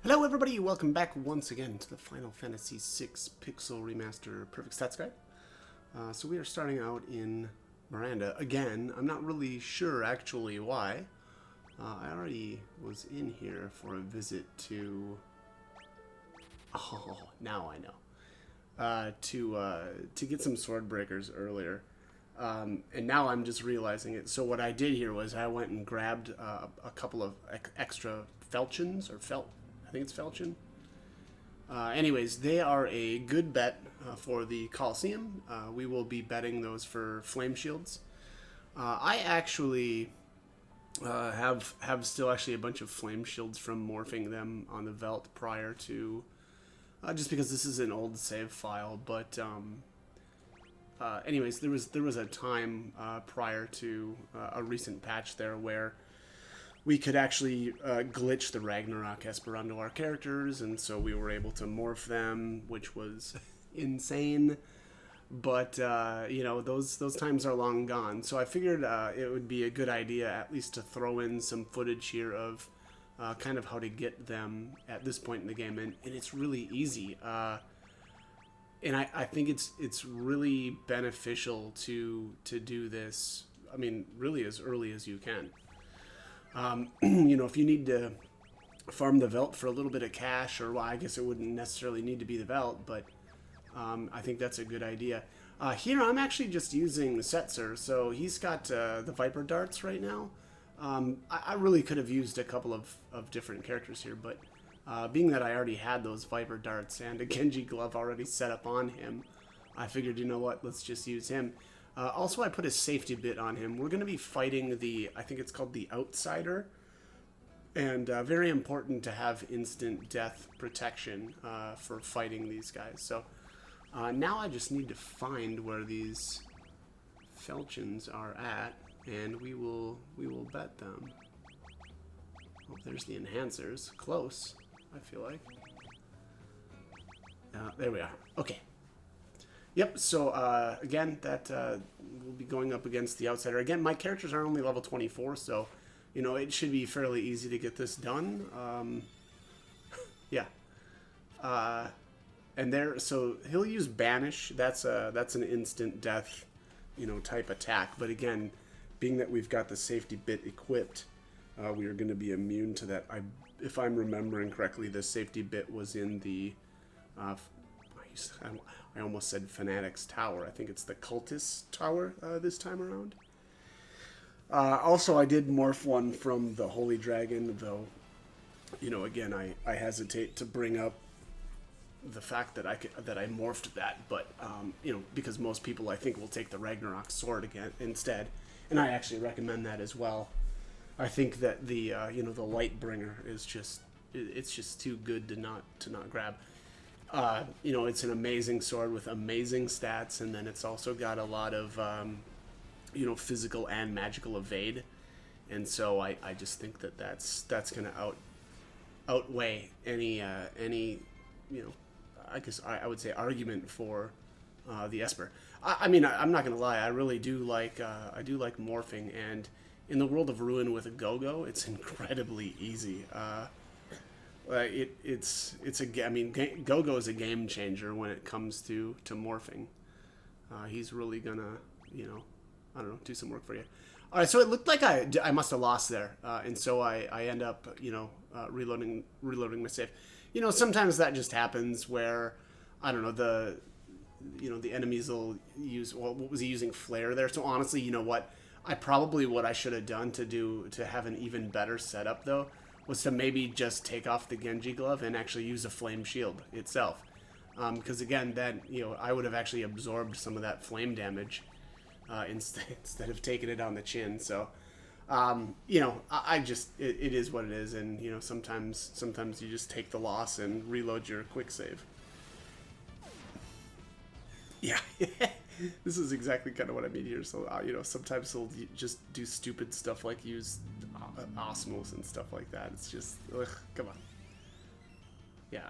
Hello everybody, welcome back once again to the Final Fantasy VI Pixel Remaster Perfect Stats Guide. So we are starting out in Miranda. Again, I'm not really sure actually why. I already was in here for a visit to... Oh, now I know. To get some sword breakers earlier. And now I'm just realizing it. So what I did here was I went and grabbed a couple of extra falchions, or I think it's falchion. Anyways, they are a good bet for the Coliseum. We will be betting those for flame shields. I actually have still actually a bunch of flame shields from morphing them on the Velt prior to, just because this is an old save file. But anyways, there was a time prior to a recent patch there where we could actually glitch the Ragnarok Esper onto our characters, and so we were able to morph them, which was insane. But you know, those times are long gone. So I figured it would be a good idea at least to throw in some footage here of kind of how to get them at this point in the game, and it's really easy. And I think it's really beneficial to do this. I mean, really as early as you can. You know, if you need to farm the Velt for a little bit of cash, or well, I guess it wouldn't necessarily need to be the Velt, but I think that's a good idea. Here I'm actually just using Setzer, so he's got the Viper darts right now. I really could have used a couple of different characters here, but being that I already had those Viper darts and a Genji glove already set up on him, I figured, you know what, let's just use him. Also, I put a safety bit on him. We're going to be fighting the, I think it's called the Outsider. And very important to have instant death protection for fighting these guys. So now I just need to find where these falchions are at, and we will bet them. Oh, there's the enhancers. Close, I feel like. There we are. Okay. Yep, so again, that will be going up against the Outsider. Again, my characters are only level 24, so, you know, it should be fairly easy to get this done. Yeah. And there, so he'll use Banish. That's an instant death, you know, type attack. But again, being that we've got the safety bit equipped, we are going to be immune to that. If I'm remembering correctly, the safety bit was in the... I almost said Fanatic's Tower. I think it's the Cultist Tower this time around. Also, I did morph one from the Holy Dragon, though, you know, again, I hesitate to bring up the fact that I morphed that, but, you know, because most people, I think, will take the Ragnarok Sword again instead, and I actually recommend that as well. I think that the, you know, the Lightbringer is just, it's just too good to not grab. You know, it's an amazing sword with amazing stats, and then it's also got a lot of, you know, physical and magical evade, and so I just think that that's going to outweigh any, you know, I guess I would say argument for the Esper. I mean, I'm not going to lie, I really do like, I do like morphing, and in the world of Ruin with a Go-Go, it's incredibly easy. I mean, Go-Go is a game changer when it comes to morphing. He's really gonna, you know, I don't know, do some work for you. All right, so it looked like I must have lost there, and so I end up, you know, reloading my save. You know, sometimes that just happens where, I don't know, the enemies will use, well, what was he using, flare there? So honestly, you know what I should have done to have an even better setup though, was to maybe just take off the Genji glove and actually use a flame shield itself. Because again, then, you know, I would have actually absorbed some of that flame damage instead of taking it on the chin. So, you know, I just, it is what it is. And, you know, sometimes you just take the loss and reload your quick save. Yeah. This is exactly kind of what I mean here. So, you know, sometimes he'll just do stupid stuff like use osmos and stuff like that. It's just, ugh, come on. Yeah,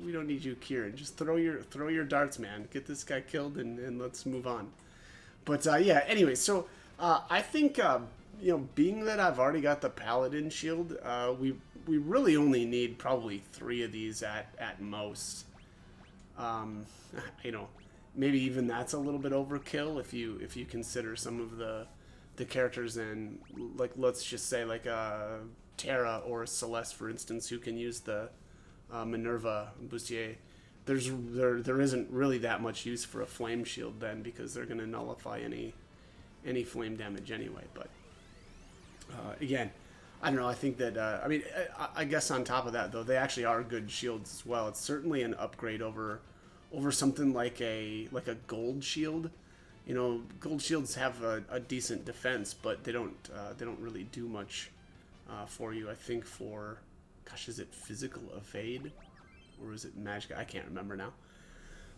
we don't need you, Kieran. Just throw your darts, man. Get this guy killed and let's move on. But, yeah, anyway, so I think being that I've already got the Paladin shield, we really only need probably 3 of these at most. Um, you know, maybe even that's a little bit overkill if you consider some of the characters in, like, let's just say like Terra or Celeste, for instance, who can use the Minerva bustier. There isn't really that much use for a flame shield then, because they're going to nullify any flame damage anyway. But again, I don't know. I think that I guess on top of that, though, they actually are good shields as well. It's certainly an upgrade over something like a gold shield. Gold shields have a decent defense, but they don't really do much for you. I think for, gosh, is it physical evade or is it magic? I can't remember now.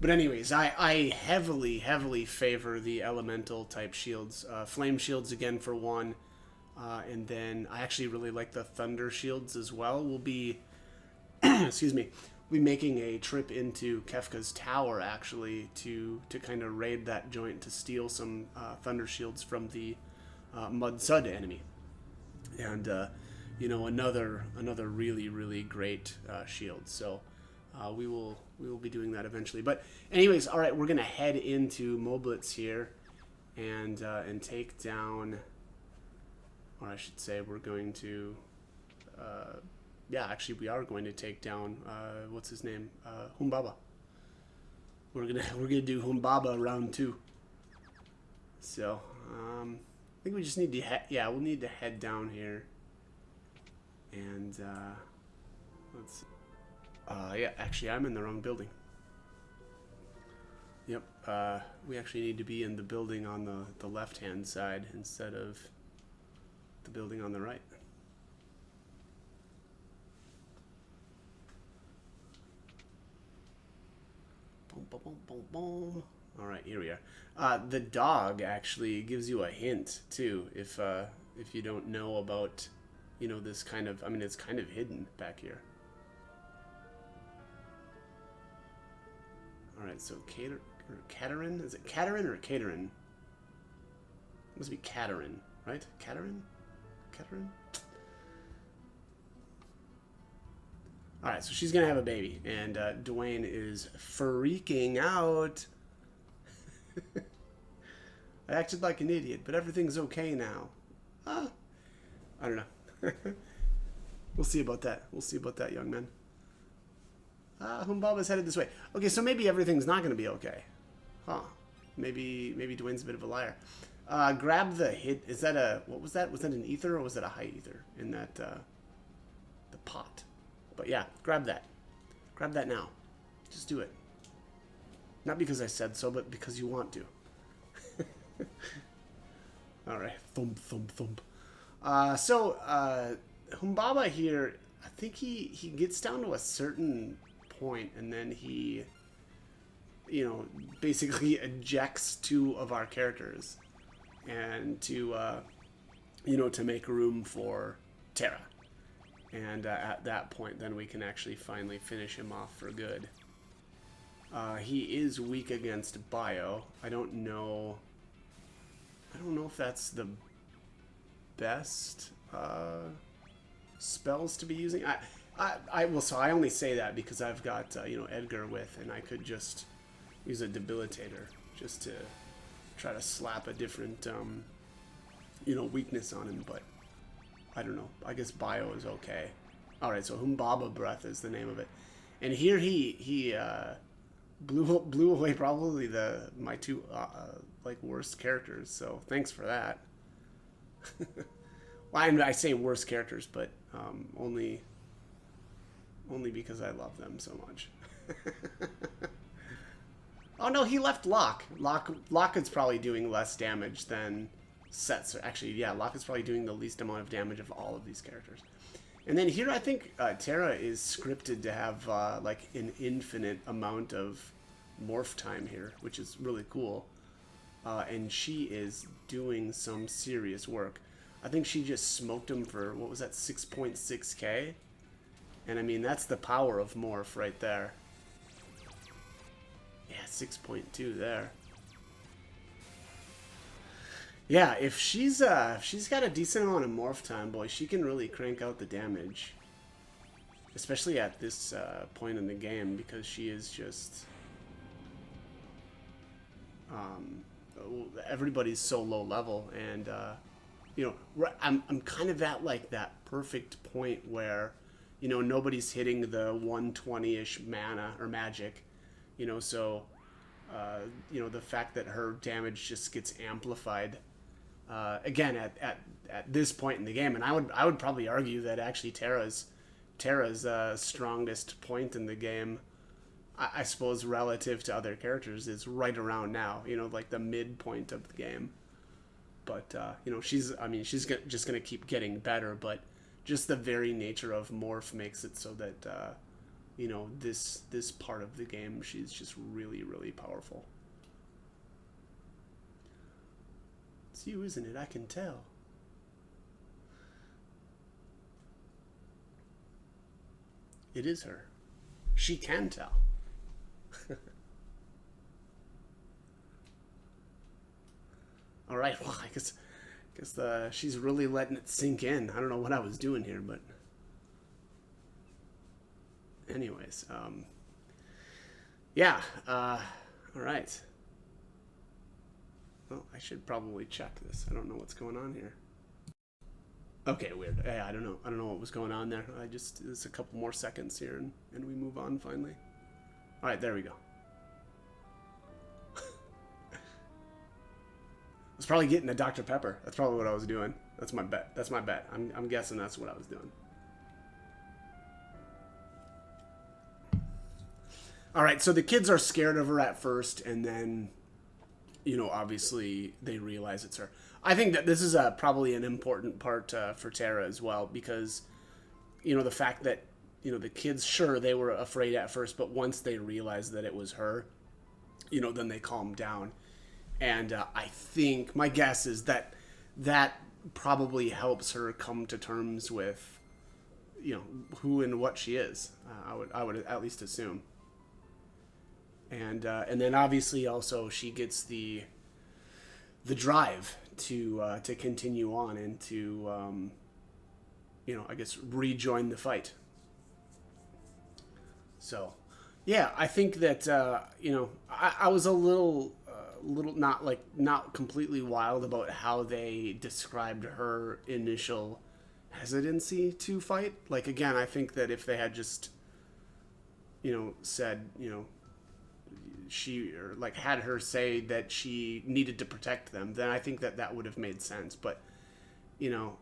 But anyways, I heavily favor the elemental type shields. Flame shields again for one. And then I actually really like the thunder shields as well. We'll be, excuse me, we'll be making a trip into Kefka's tower actually to kind of raid that joint to steal some thunder shields from the Mudsud enemy. And another really great shield. So we will be doing that eventually. But anyways, all right, we're gonna head into Moblitz here and take down. Or I should say, we're going to, actually we are going to take down, what's his name, Humbaba. We're gonna do Humbaba round 2. So, I think we just need to we'll need to head down here, and let's. Actually, I'm in the wrong building. Yep. We actually need to be in the building on the left-hand side instead of the building on the right. Boom, boom, boom, boom, boom. All right, here we are. The dog actually gives you a hint too, if you don't know about, this kind of. I mean, it's kind of hidden back here. All right, so Caterin, is it Caterin or Caterin? It must be Caterin, right? Caterin. Alright, so she's gonna have a baby, and Dwayne is freaking out. I acted like an idiot, but everything's okay now. I don't know. We'll see about that, young man. Humbaba's headed this way. Okay, so maybe everything's not gonna be okay. Huh. Maybe Dwayne's a bit of a liar. Grab the hit. Is that what was that? Was that an ether or was that a high ether in that, the pot? But yeah, grab that. Grab that now. Just do it. Not because I said so, but because you want to. Alright. Thump, thump, thump. Humbaba here, I think he gets down to a certain point and then he, basically ejects 2 of our characters. And to make room for Terra. And at that point, then we can actually finally finish him off for good. He is weak against Bio. I don't know if that's the best spells to be using. So I only say that because I've got Edgar with, and I could just use a debilitator just to try to slap a different weakness on him, but I don't know. I guess Bio is okay. All right, so Humbaba Breath is the name of it, and here he blew away probably my 2 worst characters. So thanks for that. Well, I say worst characters, but only because I love them so much. Oh no, he left Locke. Locke is probably doing less damage than Setzer. Actually, yeah, Locke is probably doing the least amount of damage of all of these characters. And then here I think Terra is scripted to have an infinite amount of morph time here, which is really cool. And she is doing some serious work. I think she just smoked him for, what was that, 6.6k? And I mean, that's the power of morph right there. Yeah, 6.2 there. Yeah, if she's got a decent amount of morph time, boy, she can really crank out the damage. Especially at this point in the game, because she is just everybody's so low level, and you know, I'm kind of at like that perfect point where, you know, nobody's hitting the 120-ish mana or magic, you know, so you know, the fact that her damage just gets amplified again at this point in the game, and I would probably argue that actually Terra's strongest point in the game, I suppose, relative to other characters, is right around now. You know, like the midpoint of the game. But you know, she's just gonna keep getting better. But just the very nature of morph makes it so that you know, this part of the game, she's just really, really powerful. It's you, isn't it? I can tell. It is her. She can tell. All right. Well, I guess she's really letting it sink in. I don't know what I was doing here, but anyways, yeah. All right. Well, I should probably check this. I don't know what's going on here. Okay, weird. Yeah, I don't know. I don't know what was going on there. It's a couple more seconds here, and we move on finally. All right, there we go. I was probably getting a Dr. Pepper. That's probably what I was doing. That's my bet. That's my bet. I'm guessing that's what I was doing. All right, so the kids are scared of her at first, and then, you know, obviously they realize it's her. I think that this is probably an important part for Terra as well, because, you know, the fact that, you know, the kids, sure, they were afraid at first, but once they realized that it was her, you know, then they calmed down. And I think, my guess is that that probably helps her come to terms with, you know, who and what she is. I would at least assume. And then obviously also she gets the drive to continue on and to you know, I guess rejoin the fight. So yeah, I think that you know, I was a little not completely wild about how they described her initial hesitancy to fight. Like, again, I think that if they had just, you know, said, you know, she, or like had her say that she needed to protect them, then I think that would have made sense. But, you know,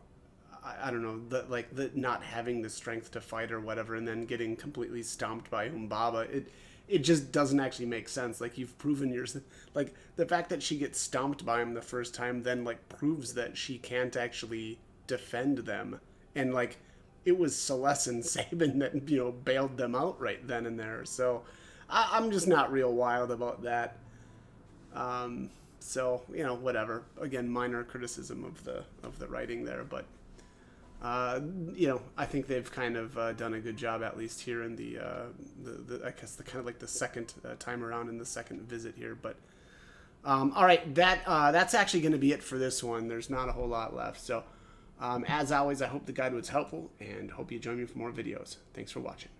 I don't know, the not having the strength to fight or whatever, and then getting completely stomped by Humbaba, it just doesn't actually make sense. Like, you've proven yourself. Like, the fact that she gets stomped by him the first time then, like, proves that she can't actually defend them. And, like, it was Celeste and Sabin that, you know, bailed them out right then and there. So I'm just not real wild about that. So, you know, whatever. Again, minor criticism of the writing there, but you know, I think they've kind of done a good job, at least here in the I guess the kind of like the second time around in the second visit here. But all right, that's actually going to be it for this one. There's not a whole lot left. So as always, I hope the guide was helpful, and hope you join me for more videos. Thanks for watching.